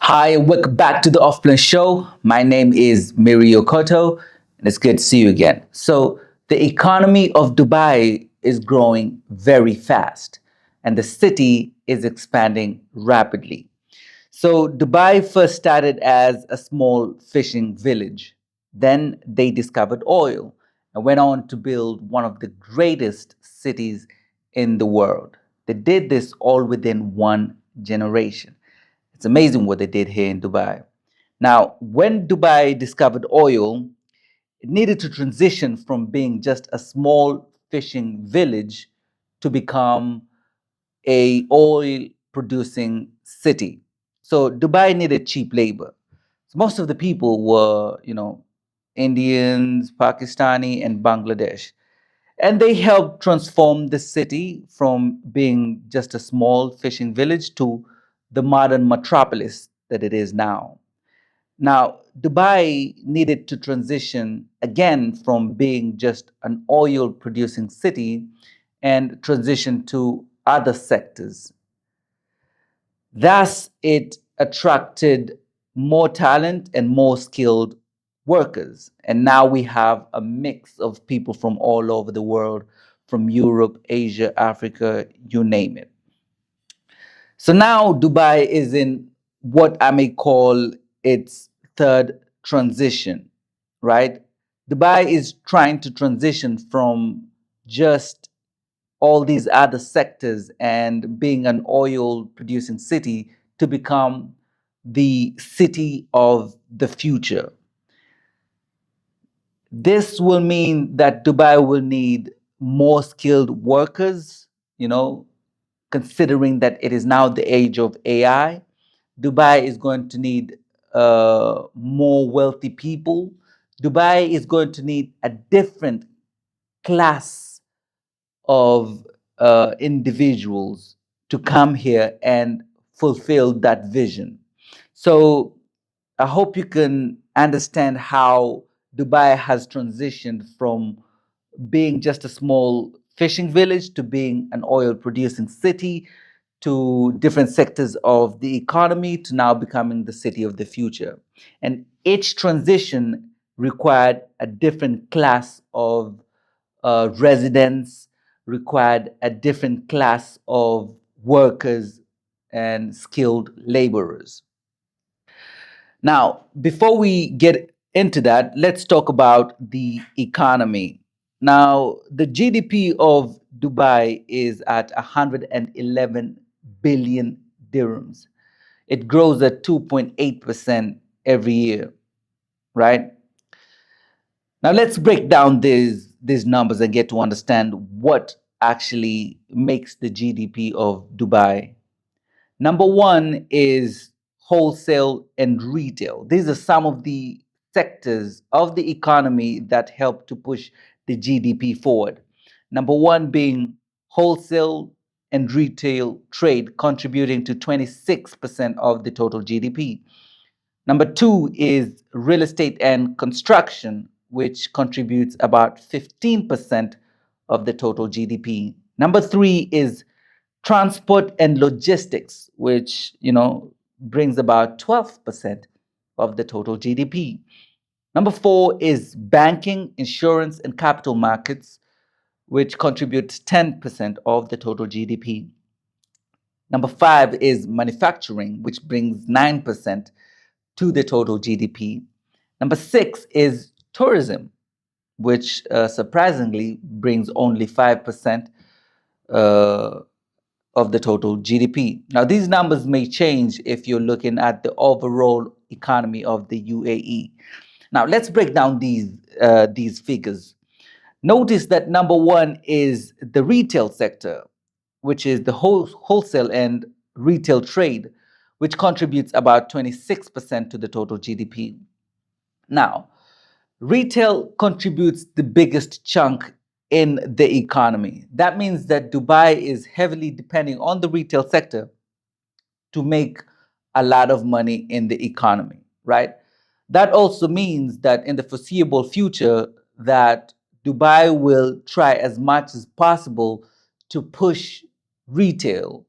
Hi, and welcome back to the Off Plan Show. My name is Miri Okoto, and it's good to see you again. So, the economy of Dubai is growing very fast, and the city is expanding rapidly. So, Dubai first started as a small fishing village. Then they discovered oil and went on to build one of the greatest cities in the world. They did this all within one generation. It's amazing what they did here in Dubai. Now, when Dubai discovered oil, it needed to transition from being just a small fishing village to become a oil producing city. So Dubai needed cheap labor. So most of the people were, Indians, Pakistani, and Bangladesh. And they helped transform the city from being just a small fishing village to the modern metropolis that it is now. Now, Dubai needed to transition again from being just an oil producing city and transition to other sectors. Thus, it attracted more talent and more skilled workers. And now we have a mix of people from all over the world, from Europe, Asia, Africa, you name it. So now Dubai is in what I may call its third transition, right? Dubai is trying to transition from just all these other sectors and being an oil producing city to become the city of the future. This will mean that Dubai will need more skilled workers, you know, considering that it is now the age of AI. Dubai is going to need more wealthy people. Dubai is going to need a different class of individuals to come here and fulfill that vision. So I hope you can understand how Dubai has transitioned from being just a small fishing village to being an oil producing city to different sectors of the economy to now becoming the city of the future. And each transition required a different class of residents, required a different class of workers and skilled laborers. Now, before we get into that, let's talk about the economy. Now, the GDP of Dubai is at 111 billion dirhams. It grows at 2.8% every year, right? Now, let's break down these numbers and get to understand what actually makes the GDP of Dubai. Number one is wholesale and retail. These are some of the sectors of the economy that help to push the GDP forward. Number one being wholesale and retail trade, contributing to 26% of the total GDP. Number two is real estate and construction, which contributes about 15% of the total GDP. Number three is transport and logistics, which brings about 12% of the total GDP. Number four is banking, insurance, and capital markets, which contributes 10% of the total GDP. Number five is manufacturing, which brings 9% to the total GDP. Number six is tourism, which surprisingly brings only 5% uh, of the total GDP. Now, these numbers may change if you're looking at the overall economy of the UAE. Now, let's break down these figures. Notice that number one is the retail sector, which is the wholesale and retail trade, which contributes about 26% to the total GDP. Now, retail contributes the biggest chunk in the economy. That means that Dubai is heavily depending on the retail sector to make a lot of money in the economy, right? That also means that in the foreseeable future that Dubai will try as much as possible to push retail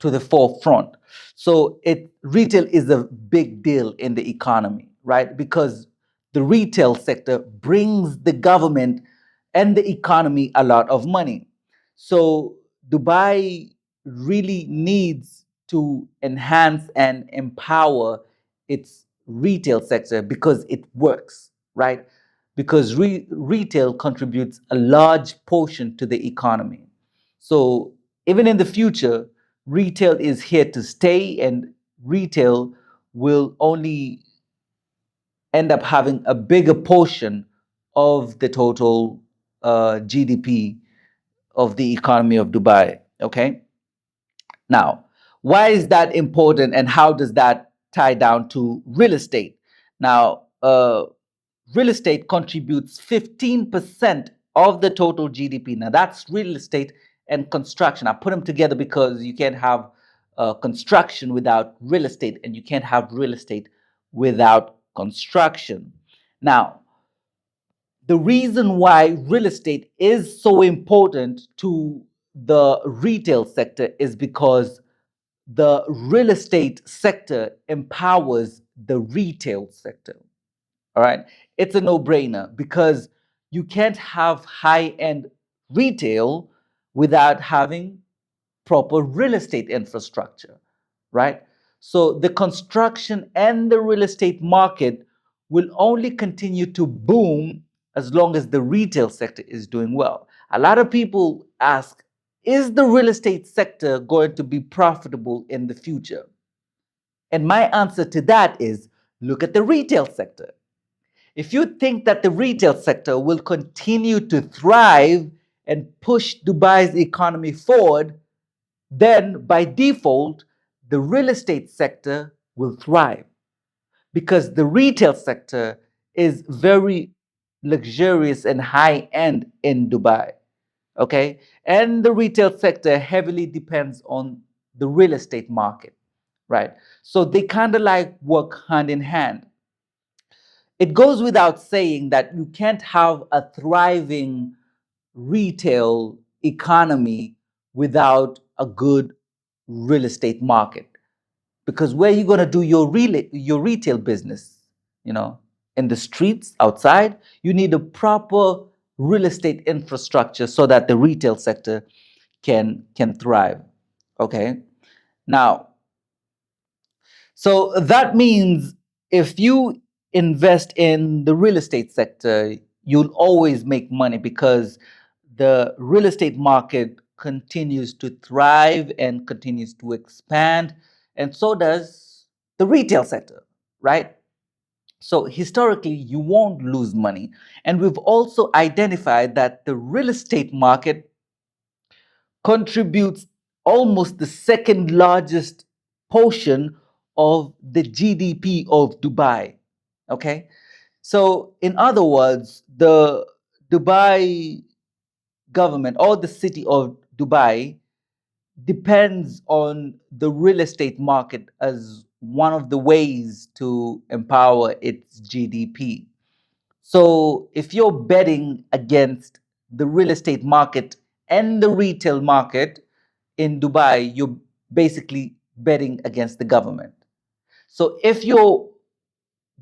to the forefront. So it retail is a big deal in the economy, right? Because the retail sector brings the government and the economy a lot of money. So Dubai really needs to enhance and empower its retail sector because it works, right? Because retail contributes a large portion to the economy. So even in the future, retail is here to stay, and retail will only end up having a bigger portion of the total GDP of the economy of Dubai. Okay. Now, why is that important, and how does that tie down to real estate? Now, real estate contributes 15% of the total GDP. Now, that's real estate and construction. I put them together because you can't have construction without real estate, and you can't have real estate without construction. Now, the reason why real estate is so important to the retail sector is because the real estate sector empowers the retail sector. All right. It's a no brainer because you can't have high end retail without having proper real estate infrastructure, right? So the construction and the real estate market will only continue to boom as long as the retail sector is doing well. A lot of people ask, is the real estate sector going to be profitable in the future? And my answer to that is look at the retail sector. If you think that the retail sector will continue to thrive and push Dubai's economy forward, then by default, the real estate sector will thrive because the retail sector is very luxurious and high end in Dubai. Okay. And the retail sector heavily depends on the real estate market, right? So they kind of like work hand in hand. It goes without saying that you can't have a thriving retail economy without a good real estate market. Because where are you going to do your retail business? You know, in the streets outside, you need a proper real estate infrastructure so that the retail sector can thrive. Okay. Now, so that means if you invest in the real estate sector, you'll always make money because the real estate market continues to thrive and continues to expand, and so does the retail sector, right? So historically, you won't lose money. And we've also identified that the real estate market contributes almost the second largest portion of the GDP of Dubai. Okay. So, in other words, the Dubai government or the city of Dubai depends on the real estate market as one of the ways to empower its GDP. So if you're betting against the real estate market and the retail market in Dubai, you're basically betting against the government. So if you're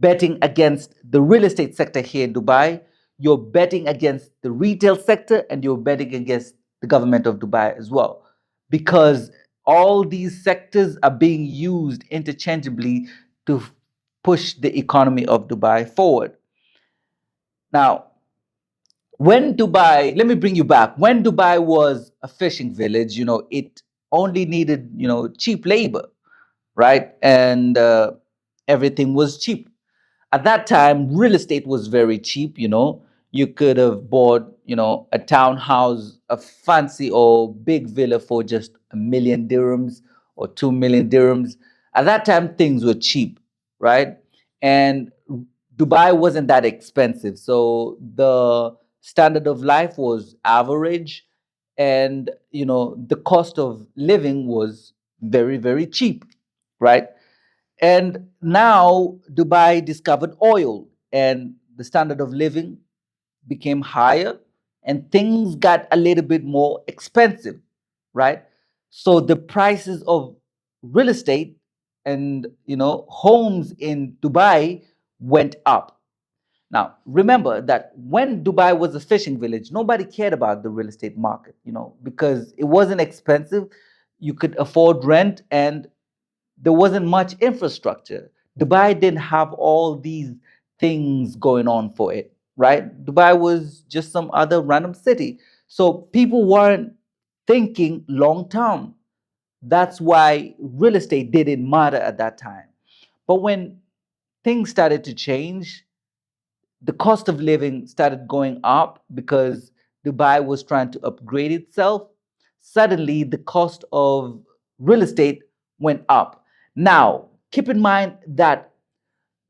betting against the real estate sector here in Dubai, you're betting against the retail sector and you're betting against the government of Dubai as well. Because all these sectors are being used interchangeably to push the economy of Dubai forward. Now, when Dubai, let me bring you back. When Dubai was a fishing village, it only needed, cheap labor, right? And everything was cheap. At that time, real estate was very cheap. You could have bought, a townhouse, a fancy or big villa for just 1 million dirhams or 2 million dirhams. At that time, things were cheap, right? And Dubai wasn't that expensive. So the standard of life was average, and the cost of living was very, very cheap, right? And now Dubai discovered oil, and the standard of living became higher, and things got a little bit more expensive, right? So the prices of real estate and homes in Dubai went up. Now, remember that when Dubai was a fishing village, nobody cared about the real estate market, because it wasn't expensive. You could afford rent and there wasn't much infrastructure. Dubai didn't have all these things going on for it, right? Dubai was just some other random city. So people weren't thinking long term. That's why real estate didn't matter at that time. But when things started to change, the cost of living started going up because Dubai was trying to upgrade itself. Suddenly, the cost of real estate went up. Now, keep in mind that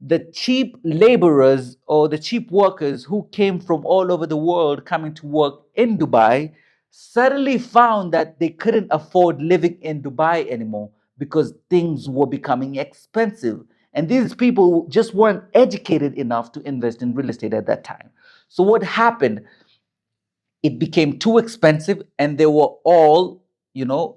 the cheap laborers or the cheap workers who came from all over the world coming to work in Dubai suddenly found that they couldn't afford living in Dubai anymore because things were becoming expensive. And these people just weren't educated enough to invest in real estate at that time. So, what happened? It became too expensive and they were all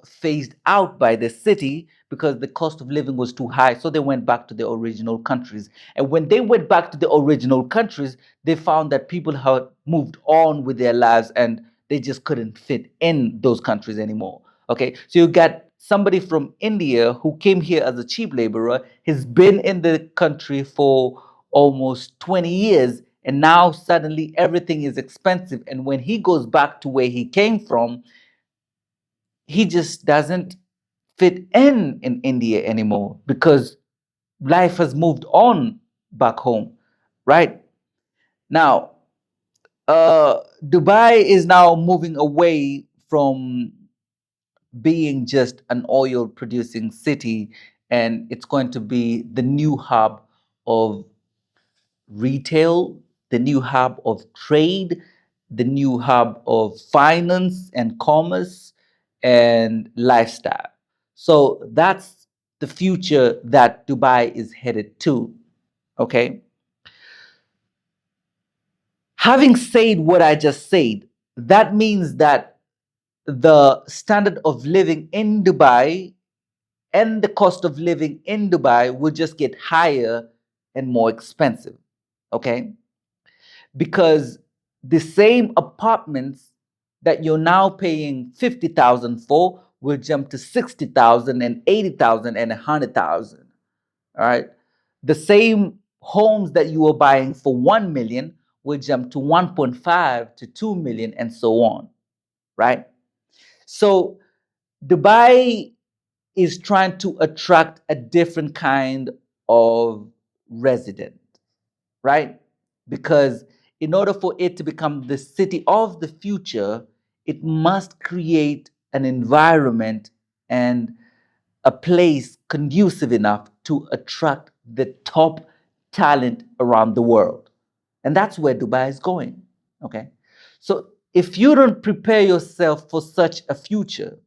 phased out by the city because the cost of living was too high, so they went back to their original countries. And when they went back to the original countries, they found that people had moved on with their lives and they just couldn't fit in those countries anymore. Okay, so you got somebody from India who came here as a cheap laborer. He's been in the country for almost 20 years, and now suddenly everything is expensive. And when he goes back to where he came from, he just doesn't fit in India anymore because life has moved on back home, right? Now, Dubai is now moving away from being just an oil producing city, and it's going to be the new hub of retail, the new hub of trade, the new hub of finance and commerce and lifestyle. So that's the future that Dubai is headed to. Okay. Having said what I just said, that means that the standard of living in Dubai and the cost of living in Dubai will just get higher and more expensive. Okay. Because the same apartments that you're now paying 50,000 for will jump to 60,000 and 80,000 and 100,000. All right. The same homes that you were buying for 1 million will jump to 1.5 to 2 million and so on. Right. So Dubai is trying to attract a different kind of resident, right? Because in order for it to become the city of the future, it must create an environment and a place conducive enough to attract the top talent around the world. And that's where Dubai is going. Okay. So if you don't prepare yourself for such a future,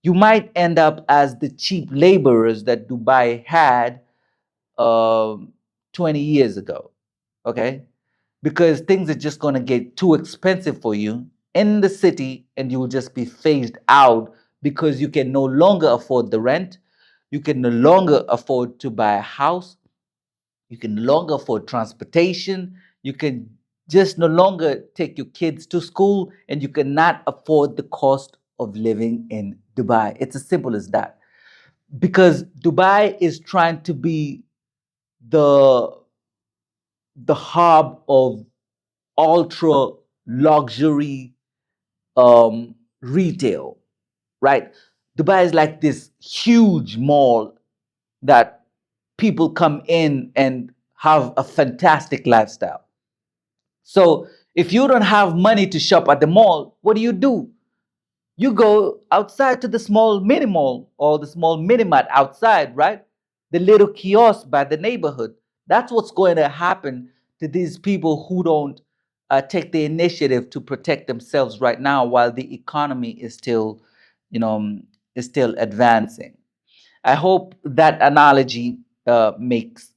you might end up as the cheap laborers that Dubai had um, 20 years ago. Okay, because things are just going to get too expensive for you in the city and you will just be phased out because you can no longer afford the rent, you can no longer afford to buy a house, you can no longer afford transportation, you can just no longer take your kids to school, and you cannot afford the cost of living in Dubai. It's as simple as that. Because Dubai is trying to be the hub of ultra luxury retail, right? Dubai is like this huge mall that people come in and have a fantastic lifestyle. So if you don't have money to shop at the mall, what do? You go outside to the small mini mall or the small mini mart outside, right? The little kiosk by the neighborhood. That's what's going to happen to these people who don't take the initiative to protect themselves right now while the economy is still, you know, is still advancing. I hope that analogy makes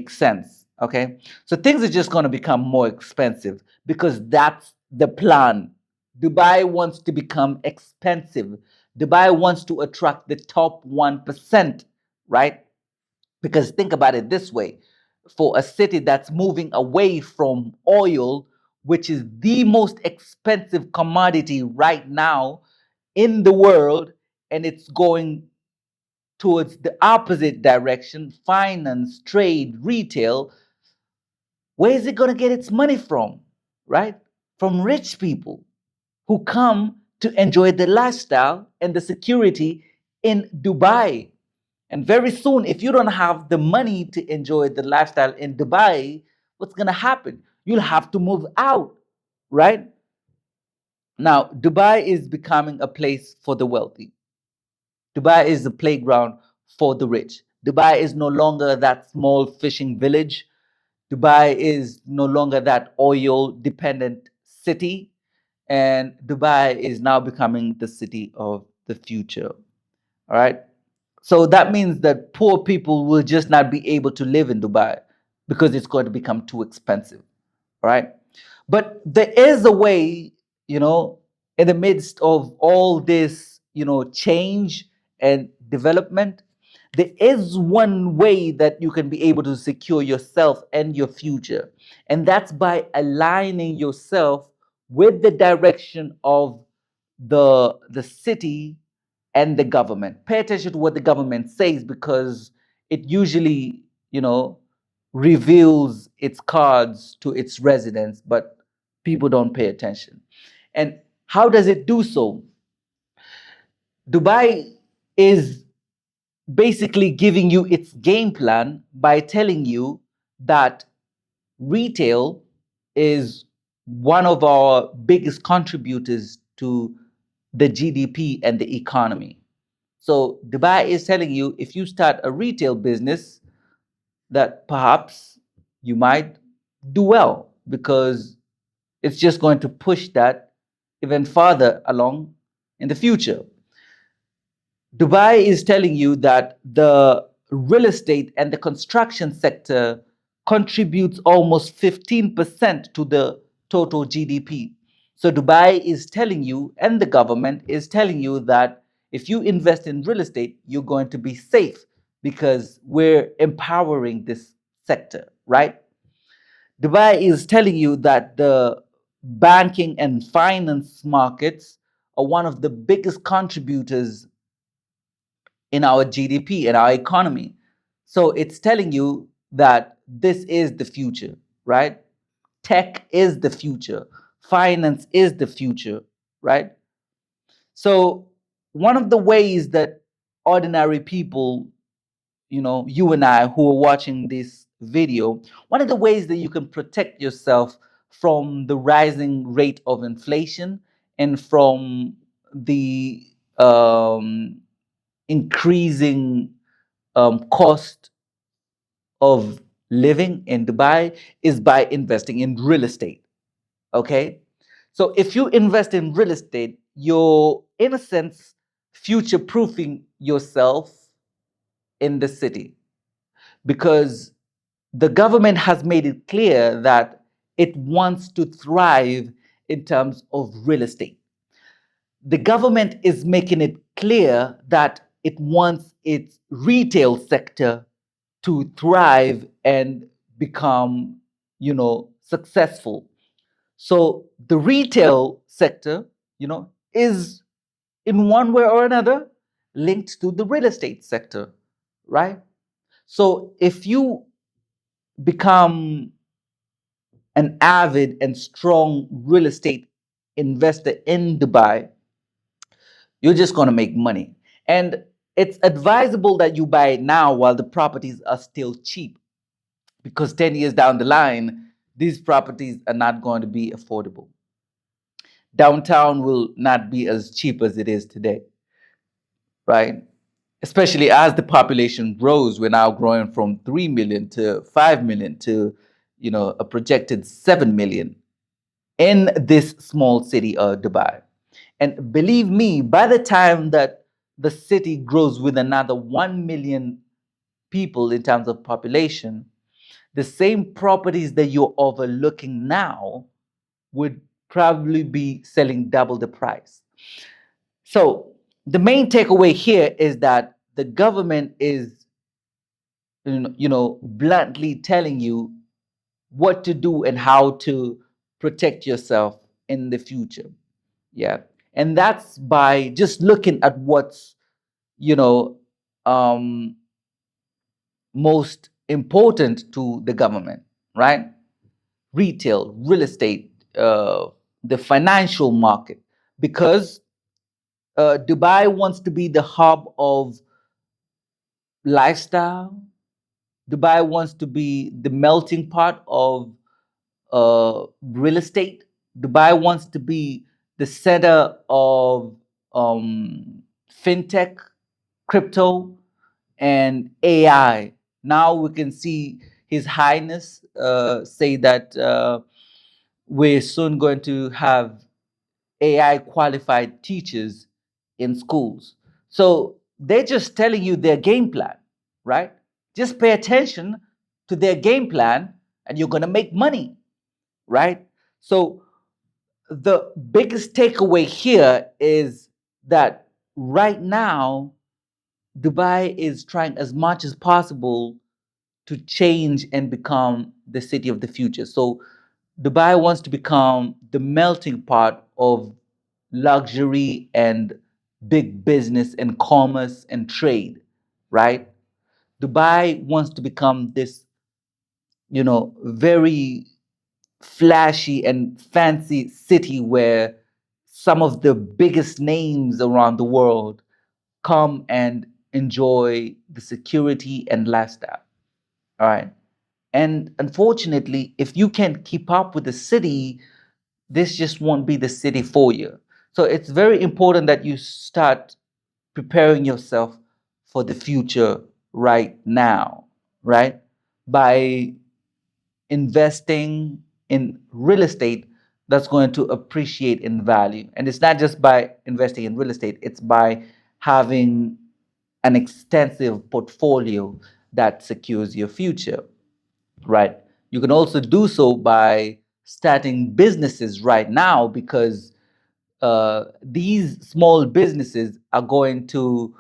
sense. Okay, so things are just going to become more expensive because that's the plan. Dubai wants to become expensive Dubai wants to attract the top 1%, right? Because think about it this way, for a city that's moving away from oil, which is the most expensive commodity right now in the world, and it's going towards the opposite direction, finance, trade, retail, where is it going to get its money from? Right? From rich people who come to enjoy the lifestyle and the security in Dubai. And very soon, if you don't have the money to enjoy the lifestyle in Dubai, what's going to happen? You'll have to move out, right? Now, Dubai is becoming a place for the wealthy. Dubai is a playground for the rich. Dubai is no longer that small fishing village. Dubai is no longer that oil dependent city. And Dubai is now becoming the city of the future. All right. So that means that poor people will just not be able to live in Dubai because it's going to become too expensive. Right? But there is a way, in the midst of all this, change and development, there is one way that you can be able to secure yourself and your future. And that's by aligning yourself with the direction of the city and the government. Pay attention to what the government says because it usually, reveals its cards to its residents, but people don't pay attention. And how does it do so? Dubai is basically giving you its game plan by telling you that retail is one of our biggest contributors to the GDP and the economy. So Dubai is telling you if you start a retail business, that perhaps you might do well because it's just going to push that even farther along in the future. Dubai is telling you that the real estate and the construction sector contributes almost 15% to the total GDP. So Dubai is telling you, and the government is telling you that if you invest in real estate, you're going to be safe because we're empowering this sector, right? Dubai is telling you that the banking and finance markets are one of the biggest contributors in our GDP, in our economy. So it's telling you that this is the future, right? Tech is the future, finance is the future, right? So one of the ways that ordinary people, you and I who are watching this video, one of the ways that you can protect yourself from the rising rate of inflation and from the increasing cost of living in Dubai is by investing in real estate. Okay. So if you invest in real estate, you're, in a sense, future proofing yourself in the city because the government has made it clear that it wants to thrive in terms of real estate. The government is making it clear that it wants its retail sector to thrive and become, successful. So the retail sector, is in one way or another linked to the real estate sector, right? So if you become an avid and strong real estate investor in Dubai, you're just going to make money. And it's advisable that you buy it now while the properties are still cheap because 10 years down the line, these properties are not going to be affordable. Downtown will not be as cheap as it is today, right? Especially as the population grows, we're now growing from 3 million to 5 million to, a projected 7 million in this small city of Dubai. And believe me, by the time that the city grows with another 1 million people in terms of population, the same properties that you're overlooking now would probably be selling double the price. So the main takeaway here is that the government is, bluntly telling you what to do and how to protect yourself in the future. Yeah. And that's by just looking at what's, you know, um, most important to the government, right? Retail, real estate, the financial market, because Dubai wants to be the hub of lifestyle. Dubai wants to be the melting pot of real estate. Dubai wants to be the center of fintech, crypto, and AI. Now we can see His Highness say that we're soon going to have AI qualified teachers in schools. So they're just telling you their game plan, right? Just pay attention to their game plan and you're going to make money, right? So the biggest takeaway here is that right now, Dubai is trying as much as possible to change and become the city of the future. So Dubai wants to become the melting pot of luxury and big business and commerce and trade, right? Dubai wants to become this, very flashy and fancy city where some of the biggest names around the world come and enjoy the security and lifestyle. All right. And unfortunately, if you can't keep up with the city, this just won't be the city for you. So it's very important that you start preparing yourself for the future right now, right? By investing in real estate that's going to appreciate in value. And it's not just by investing in real estate, it's by having an extensive portfolio that secures your future, right? You can also do so by starting businesses right now because these small businesses are going to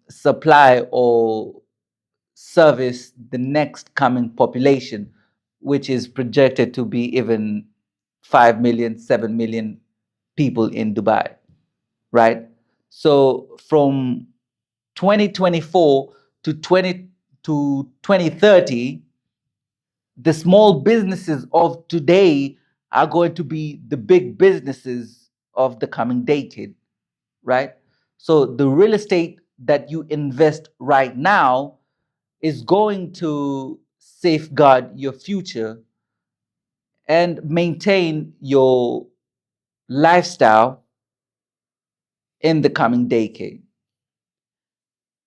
supply or service the next coming population, which is projected to be even 5 million, 7 million people in Dubai, right? So from 2024 to 2030, the small businesses of today are going to be the big businesses of the coming decade, right? So the real estate that you invest right now is going to safeguard your future and maintain your lifestyle in the coming decade.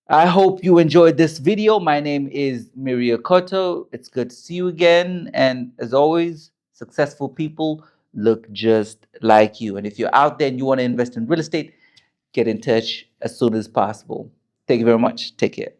I hope you enjoyed this video. My name is Miria Koto. It's good to see you again. And as always, successful people look just like you. And if you're out there and you want to invest in real estate, get in touch as soon as possible. Thank you very much. Take care.